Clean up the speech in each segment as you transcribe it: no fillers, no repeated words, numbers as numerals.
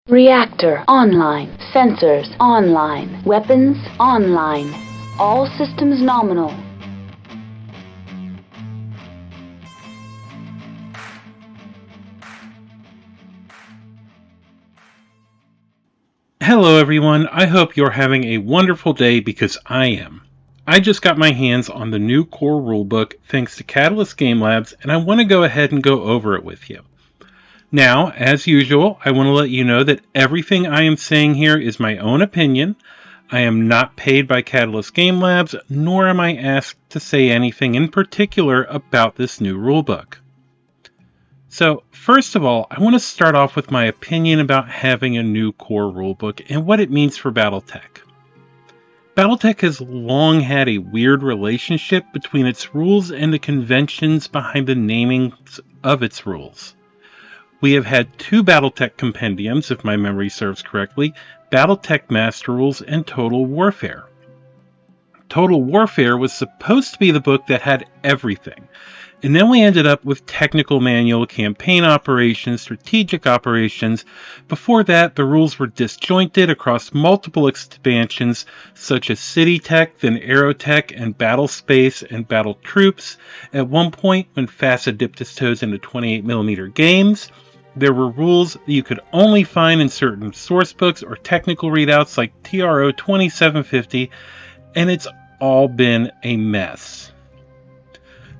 Reactor online. Sensors online. Weapons online. All systems nominal. Hello everyone, I hope you're having a wonderful day because I am. I just got my hands on the new core rulebook thanks to Catalyst Game Labs, and I want to go ahead and go over it with you. Now, as usual, I want to let you know that everything I am saying here is my own opinion. I am not paid by Catalyst Game Labs, nor am I asked to say anything in particular about this new rulebook. So, first of all, I want to start off with my opinion about having a new core rulebook and what it means for BattleTech. BattleTech has long had a weird relationship between its rules and the conventions behind the naming of its rules. We have had two BattleTech compendiums, if my memory serves correctly, BattleTech Master Rules and Total Warfare. Total Warfare was supposed to be the book that had everything, and then we ended up with Technical Manual, Campaign Operations, Strategic Operations. Before that, the rules were disjointed across multiple expansions, such as City Tech, then Aerotech, and Battle Space and Battle Troops. At one point, when FASA dipped its toes into 28mm games, there were rules that you could only find in certain source books or technical readouts like TRO 2750, and it's all been a mess.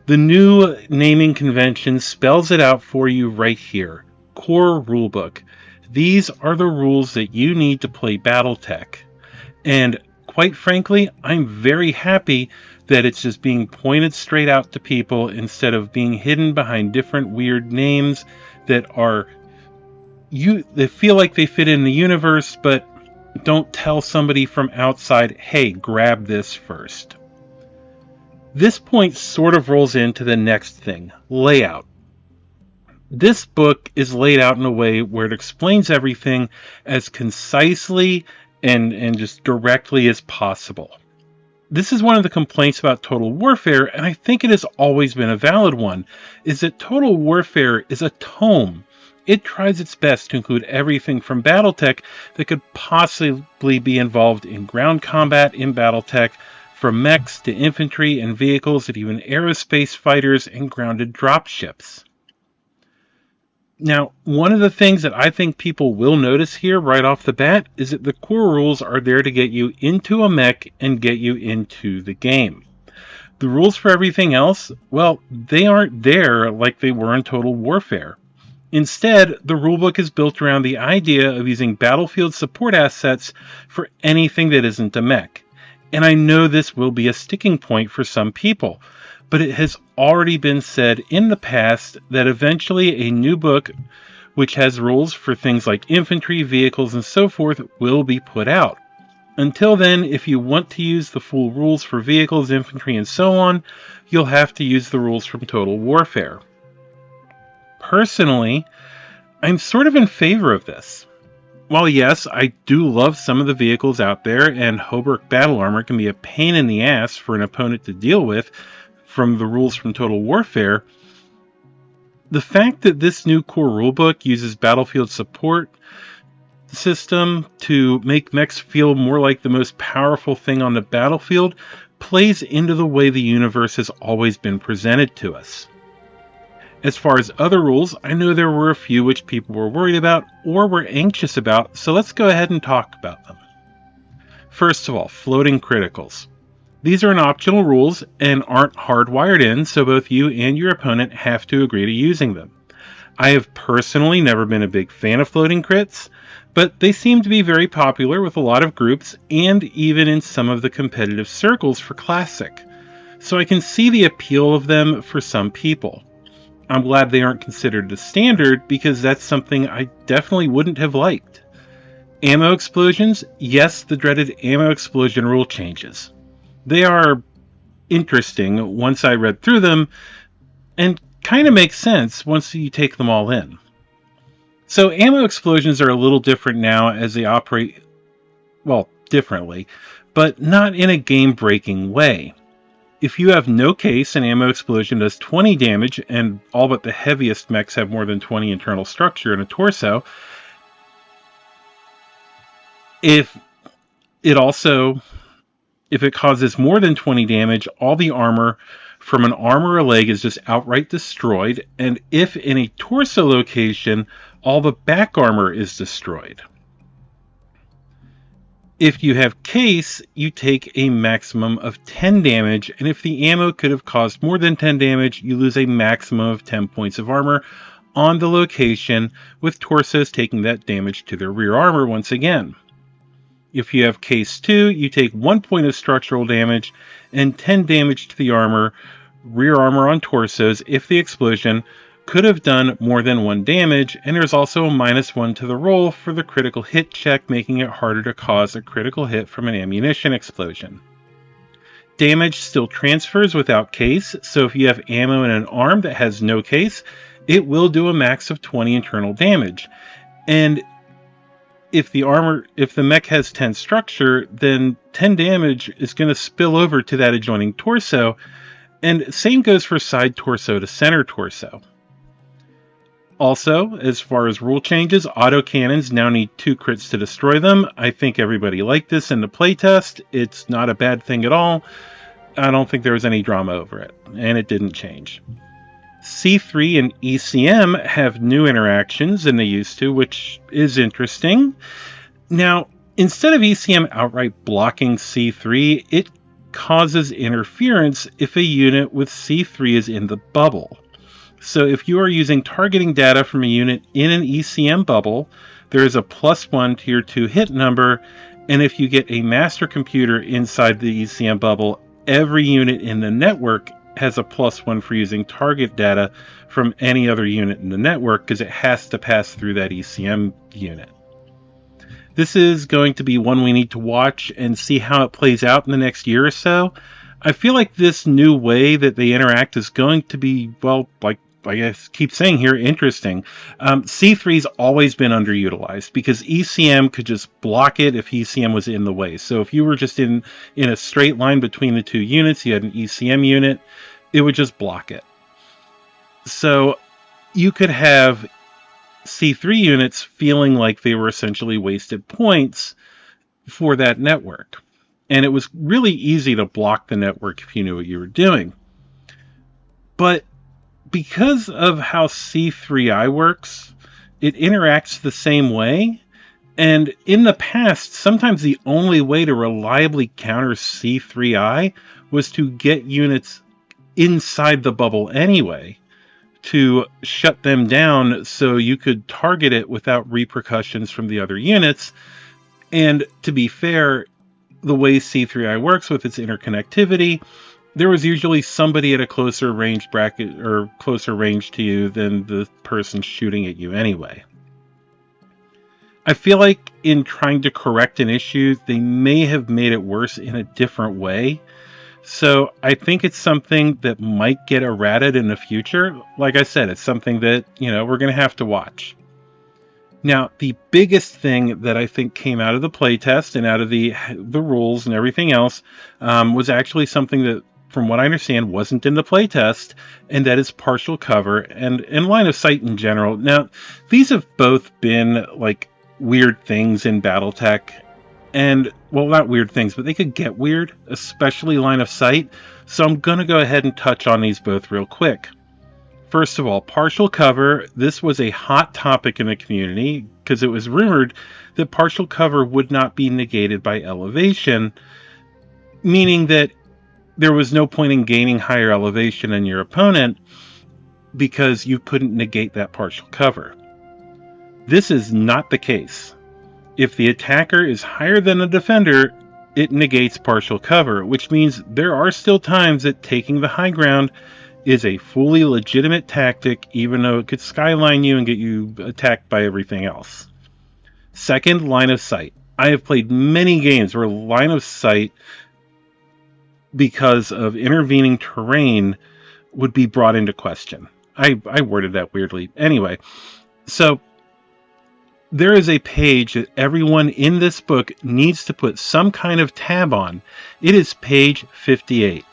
The new naming convention spells it out for you right here. Core Rulebook. These are the rules that you need to play BattleTech. And quite frankly, I'm very happy that it's just being pointed straight out to people instead of being hidden behind different weird names that they feel like they fit in the universe, but don't tell somebody from outside, hey, grab this first. This point sort of rolls into the next thing, layout. This book is laid out in a way where it explains everything as concisely and just directly as possible. This is one of the complaints about Total Warfare, and I think it has always been a valid one, is that Total Warfare is a tome. It tries its best to include everything from BattleTech that could possibly be involved in ground combat in BattleTech, from mechs to infantry and vehicles and even aerospace fighters and grounded dropships. Now, one of the things that I think people will notice here right off the bat is that the core rules are there to get you into a mech and get you into the game. The rules for everything else, well, they aren't there like they were in Total Warfare. Instead, the rulebook is built around the idea of using battlefield support assets for anything that isn't a mech. And I know this will be a sticking point for some people, but it has already been said in the past that eventually a new book, which has rules for things like infantry, vehicles, and so forth, will be put out. Until then, if you want to use the full rules for vehicles, infantry, and so on, you'll have to use the rules from Total Warfare. Personally, I'm sort of in favor of this. While yes, I do love some of the vehicles out there, and Hoberk battle armor can be a pain in the ass for an opponent to deal with from the rules from Total Warfare, the fact that this new core rulebook uses battlefield support system to make mechs feel more like the most powerful thing on the battlefield plays into the way the universe has always been presented to us. As far as other rules, I know there were a few which people were worried about or were anxious about, so let's go ahead and talk about them. First of all, floating criticals. These are an optional rules and aren't hardwired in, so both you and your opponent have to agree to using them. I have personally never been a big fan of floating crits, but they seem to be very popular with a lot of groups and even in some of the competitive circles for Classic, so I can see the appeal of them for some people. I'm glad they aren't considered the standard because that's something I definitely wouldn't have liked. Ammo explosions, yes, the dreaded ammo explosion rule changes. They are interesting once I read through them and kind of make sense once you take them all in. So ammo explosions are a little different now as they operate, well, differently, but not in a game-breaking way. If you have no case, an ammo explosion does 20 damage, and all but the heaviest mechs have more than 20 internal structure in a torso, If if it causes more than 20 damage, all the armor from an arm or a leg is just outright destroyed, and if in a torso location, all the back armor is destroyed. If you have case, you take a maximum of 10 damage, and if the ammo could have caused more than 10 damage, you lose a maximum of 10 points of armor on the location, with torsos taking that damage to their rear armor once again. If you have case 2, you take 1 point of structural damage and 10 damage to the armor, rear armor on torsos if the explosion could have done more than 1 damage, and there's also a -1 to the roll for the critical hit check, making it harder to cause a critical hit from an ammunition explosion. Damage still transfers without case, so if you have ammo in an arm that has no case, it will do a max of 20 internal damage. And if the mech has 10 structure, then 10 damage is going to spill over to that adjoining torso, and same goes for side torso to center torso. Also, as far as rule changes, autocannons now need 2 crits to destroy them. I think everybody liked this in the playtest. It's not a bad thing at all. I don't think there was any drama over it, and it didn't change. C3 and ECM have new interactions than they used to, which is interesting. Now, instead of ECM outright blocking C3, it causes interference if a unit with C3 is in the bubble. So if you are using targeting data from a unit in an ECM bubble, there is a +1 to your 2 hit number, and if you get a master computer inside the ECM bubble, every unit in the network has a +1 for using target data from any other unit in the network, because it has to pass through that ECM unit. This is going to be one we need to watch and see how it plays out in the next year or so. I feel like this new way that they interact is going to be, well, like I guess keep saying here, interesting. C3's always been underutilized because ECM could just block it if ECM was in the way. So if you were just in a straight line between the 2 units, you had an ECM unit, it would just block it. So you could have C3 units feeling like they were essentially wasted points for that network. And it was really easy to block the network if you knew what you were doing. But because of how C3I works, it interacts the same way. And in the past, sometimes the only way to reliably counter C3I was to get units inside the bubble anyway, to shut them down so you could target it without repercussions from the other units. And to be fair, the way C3I works with its interconnectivity, there was usually somebody at a closer range bracket or closer range to you than the person shooting at you anyway. I feel like in trying to correct an issue, they may have made it worse in a different way. So I think it's something that might get errated in the future. Like I said, it's something that, we're going to have to watch. Now, the biggest thing that I think came out of the playtest and out of the rules and everything else was actually something that, from what I understand, wasn't in the playtest, and that is partial cover and line of sight in general. Now, these have both been like weird things in BattleTech, and, well, not weird things, but they could get weird, especially line of sight, so I'm going to go ahead and touch on these both real quick. First of all, partial cover. This was a hot topic in the community because it was rumored that partial cover would not be negated by elevation, meaning that there was no point in gaining higher elevation than your opponent because you couldn't negate that partial cover. This is not the case. If the attacker is higher than the defender, it negates partial cover, which means there are still times that taking the high ground is a fully legitimate tactic, even though it could skyline you and get you attacked by everything else. Second, line of sight. I have played many games where line of sight, because of intervening terrain, would be brought into question. I worded that weirdly. Anyway, so there is a page that everyone in this book needs to put some kind of tab on. It is page 58.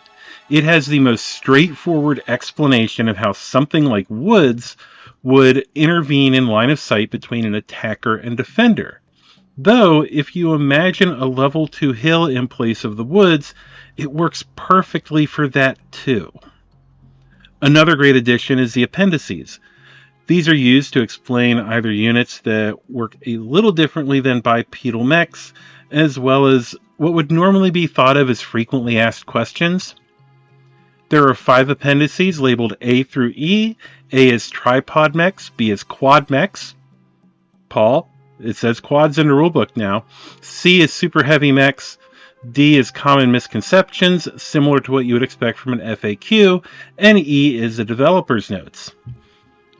It has the most straightforward explanation of how something like woods would intervene in line of sight between an attacker and defender. Though, if you imagine a level 2 hill in place of the woods, it works perfectly for that too. Another great addition is the appendices. These are used to explain either units that work a little differently than bipedal mechs, as well as what would normally be thought of as frequently asked questions. There are 5 appendices labeled A through E. A is tripod mechs, B is quad mechs. Paul, it says quads in the rulebook now. C is super heavy mechs. D is common misconceptions, similar to what you would expect from an FAQ. And E is the developer's notes.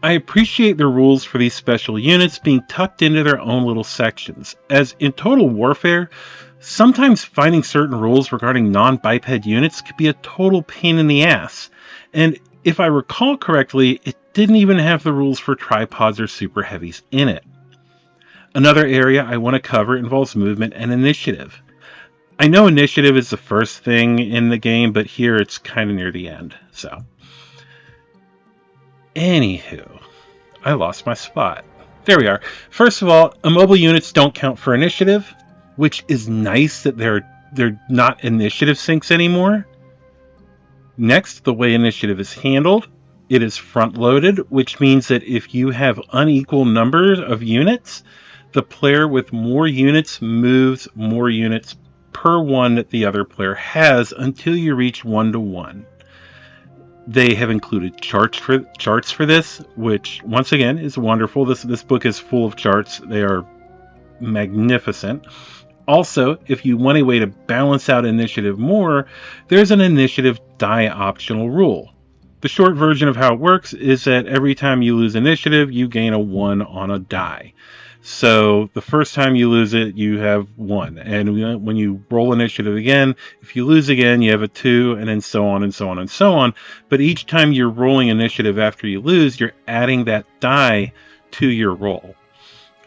I appreciate the rules for these special units being tucked into their own little sections, as in Total Warfare, sometimes finding certain rules regarding non-biped units could be a total pain in the ass, and if I recall correctly, it didn't even have the rules for tripods or super heavies in it. Another area I want to cover involves movement and initiative. I know initiative is the first thing in the game, but here it's kind of near the end, so. Anywho, I lost my spot. There we are. First of all, immobile units don't count for initiative, which is nice that they're not initiative sinks anymore. Next, the way initiative is handled, it is front-loaded, which means that if you have unequal numbers of units, the player with more units moves more units per one that the other player has until you reach 1-to-1. They have included charts for this, which once again is wonderful. This book is full of charts. They are magnificent. Also, if you want a way to balance out initiative more, there's an initiative die optional rule. The short version of how it works is that every time you lose initiative, you gain a 1 on a die. So the first time you lose it, you have 1. And when you roll initiative again, if you lose again, you have a 2, and then so on and so on and so on. But each time you're rolling initiative after you lose, you're adding that die to your roll.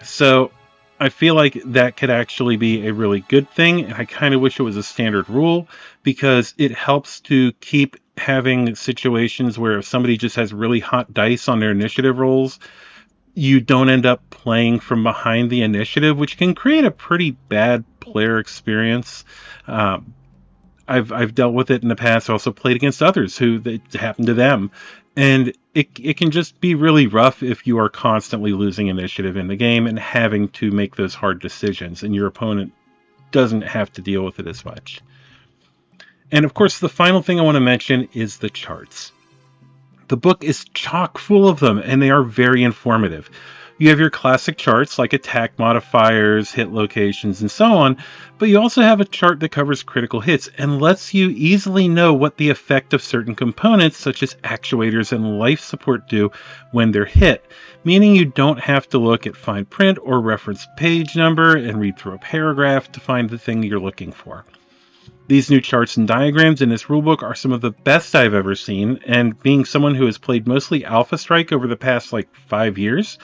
So I feel like that could actually be a really good thing, and I kind of wish it was a standard rule, because it helps to keep having situations where if somebody just has really hot dice on their initiative rolls, you don't end up playing from behind the initiative, which can create a pretty bad player experience. I've dealt with it in the past. I also played against others who it happened to them. And it can just be really rough if you are constantly losing initiative in the game and having to make those hard decisions, and your opponent doesn't have to deal with it as much. And of course, the final thing I want to mention is the charts. The book is chock full of them, and they are very informative. You have your classic charts like attack modifiers, hit locations, and so on, but you also have a chart that covers critical hits and lets you easily know what the effect of certain components such as actuators and life support do when they're hit, meaning you don't have to look at fine print or reference page number and read through a paragraph to find the thing you're looking for. These new charts and diagrams in this rulebook are some of the best I've ever seen, and being someone who has played mostly Alpha Strike over the past 5 years,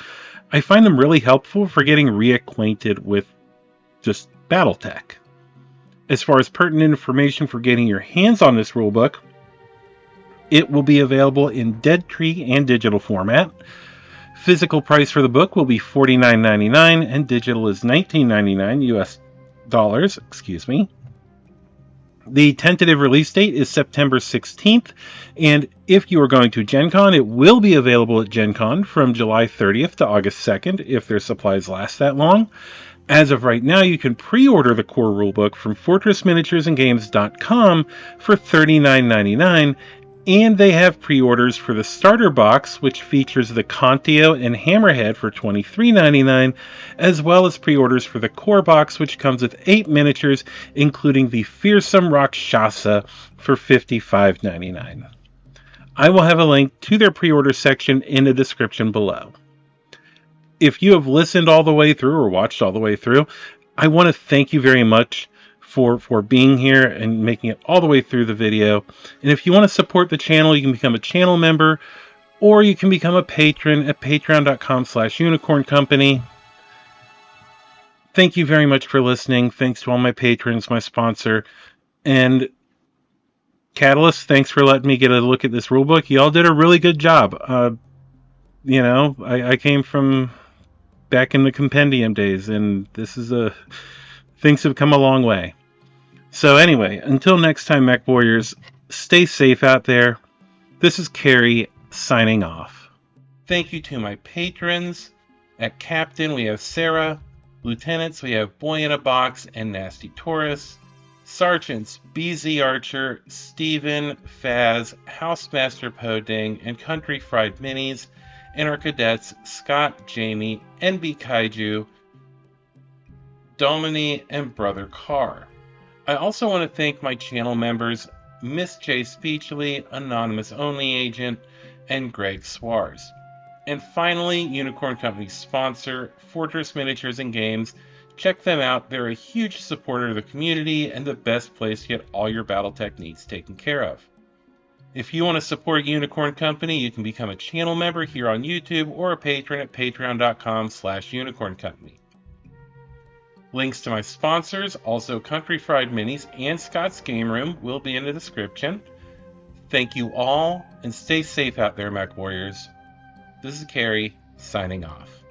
I find them really helpful for getting reacquainted with just BattleTech. As far as pertinent information for getting your hands on this rulebook, it will be available in Dead Tree and digital format. Physical price for the book will be $49.99 and digital is $19.99 US dollars, The tentative release date is September 16th, and if you are going to Gen Con, it will be available at Gen Con from July 30th to August 2nd, if their supplies last that long. As of right now, you can pre-order the core rulebook from FortressMiniaturesandGames.com for $39.99, and they have pre-orders for the starter box, which features the Contio and Hammerhead for $23.99, as well as pre-orders for the core box, which comes with 8 miniatures, including the Fearsome Rakshasa for $55.99. I will have a link to their pre-order section in the description below. If you have listened all the way through or watched all the way through, I want to thank you very much for being here and making it all the way through the video. And if you want to support the channel, you can become a channel member, or you can become a patron at patreon.com/unicorncompany. Thank you very much for listening. Thanks to all my patrons, my sponsor, and Catalyst, thanks for letting me get a look at this rulebook. Y'all did a really good job. I came from back in the compendium days, and things have come a long way. So anyway, until next time, Mech Warriors, stay safe out there. This is Carrie signing off. Thank you to my patrons. At Captain, we have Sarah. Lieutenants, we have Boy in a Box and Nasty Taurus. Sergeants, BZ Archer, Steven, Faz, Housemaster Poding, and Country Fried Minis. And our cadets, Scott, Jamie, NB Kaiju, Domini, and Brother Carr. I also want to thank my channel members, Miss J. Speechly, Anonymous Only Agent, and Greg Swars. And finally, Unicorn Company's sponsor, Fortress Miniatures and Games. Check them out. They're a huge supporter of the community and the best place to get all your BattleTech needs taken care of. If you want to support Unicorn Company, you can become a channel member here on YouTube or a patron at patreon.com/unicorncompany. Links to my sponsors, also Country Fried Minis and Scott's Game Room, will be in the description. Thank you all, and stay safe out there, Mech Warriors. This is Carrie, signing off.